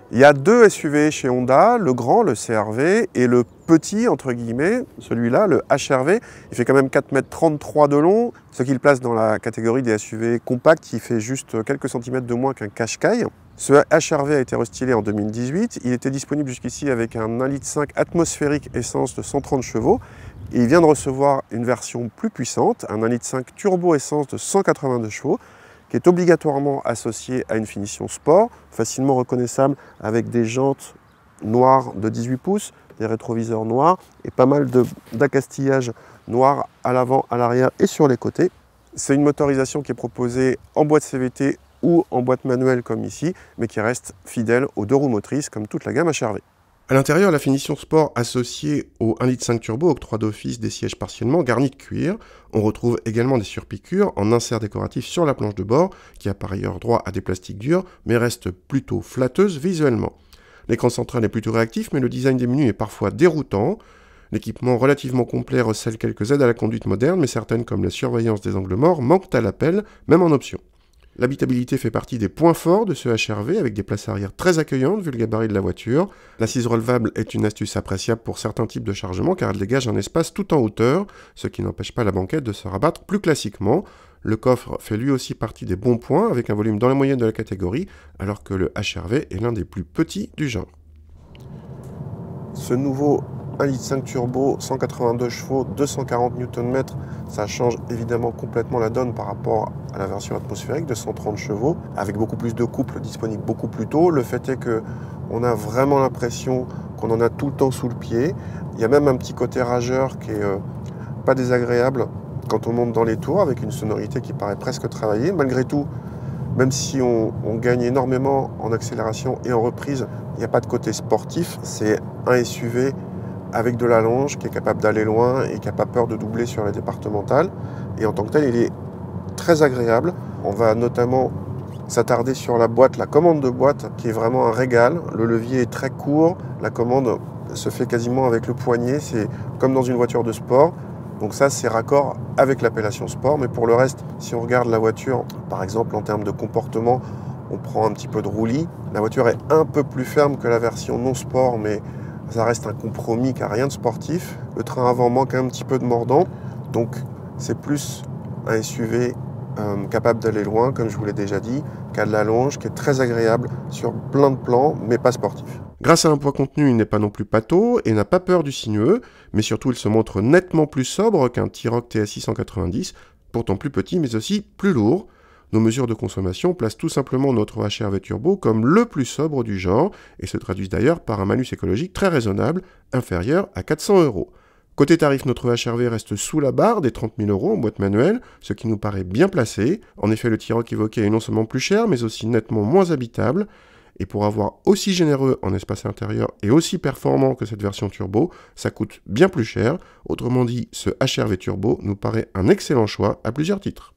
Il y a deux SUV chez Honda, le grand, le CR-V, et le petit, entre guillemets, celui-là, le HR-V. Il fait quand même 4,33 m de long, ce qui le place dans la catégorie des SUV compacts qui fait juste quelques centimètres de moins qu'un Qashqai. Ce HR-V a été restylé en 2018. Il était disponible jusqu'ici avec un 1,5 litre atmosphérique essence de 130 chevaux. Et il vient de recevoir une version plus puissante, un 1,5 litre turbo essence de 182 chevaux, qui est obligatoirement associé à une finition sport, facilement reconnaissable avec des jantes noires de 18 pouces, des rétroviseurs noirs et pas mal d'acastillage noir à l'avant, à l'arrière et sur les côtés. C'est une motorisation qui est proposée en boîte CVT ou en boîte manuelle comme ici, mais qui reste fidèle aux deux roues motrices comme toute la gamme HR-V. À l'intérieur, la finition sport associée au 1,5 litre turbo octroie d'office des sièges partiellement garnis de cuir. On retrouve également des surpiqûres en insert décoratif sur la planche de bord, qui a par ailleurs droit à des plastiques durs, mais reste plutôt flatteuse visuellement. L'écran central est plutôt réactif, mais le design des menus est parfois déroutant. L'équipement relativement complet recèle quelques aides à la conduite moderne, mais certaines comme la surveillance des angles morts manquent à l'appel, même en option. L'habitabilité fait partie des points forts de ce HR-V avec des places arrière très accueillantes vu le gabarit de la voiture. L'assise relevable est une astuce appréciable pour certains types de chargement car elle dégage un espace tout en hauteur, ce qui n'empêche pas la banquette de se rabattre plus classiquement. Le coffre fait lui aussi partie des bons points avec un volume dans la moyenne de la catégorie alors que le HR-V est l'un des plus petits du genre. Ce nouveau 1,5 litre turbo, 182 chevaux, 240 Nm, ça change évidemment complètement la donne par rapport à la version atmosphérique de 130 chevaux, avec beaucoup plus de couple disponible beaucoup plus tôt. Le fait est qu'on a vraiment l'impression qu'on en a tout le temps sous le pied. Il y a même un petit côté rageur qui est pas désagréable quand on monte dans les tours, avec une sonorité qui paraît presque travaillée. Malgré tout, même si on gagne énormément en accélération et en reprise, il n'y a pas de côté sportif. C'est un SUV avec de la longe, qui est capable d'aller loin et qui n'a pas peur de doubler sur les départementales. Et en tant que tel, il est très agréable. On va notamment s'attarder sur la boîte, la commande de boîte, qui est vraiment un régal. Le levier est très court, la commande se fait quasiment avec le poignet, c'est comme dans une voiture de sport. Donc ça, c'est raccord avec l'appellation sport. Mais pour le reste, si on regarde la voiture, par exemple en termes de comportement, on prend un petit peu de roulis. La voiture est un peu plus ferme que la version non sport, mais ça reste un compromis car rien de sportif. Le train avant manque un petit peu de mordant, donc c'est plus un SUV capable d'aller loin, comme je vous l'ai déjà dit, qui a de la longe, qui est très agréable sur plein de plans, mais pas sportif. Grâce à un poids contenu, il n'est pas non plus pâteau et n'a pas peur du sinueux, mais surtout il se montre nettement plus sobre qu'un T-Roc TSI 190, pourtant plus petit mais aussi plus lourd. Nos mesures de consommation placent tout simplement notre HR-V Turbo comme le plus sobre du genre et se traduisent d'ailleurs par un malus écologique très raisonnable, inférieur à 400 €. Côté tarif, notre HR-V reste sous la barre des 30 000 € en boîte manuelle, ce qui nous paraît bien placé. En effet, le T-Roc évoqué est non seulement plus cher, mais aussi nettement moins habitable. Et pour avoir aussi généreux en espace intérieur et aussi performant que cette version turbo, ça coûte bien plus cher. Autrement dit, ce HR-V Turbo nous paraît un excellent choix à plusieurs titres.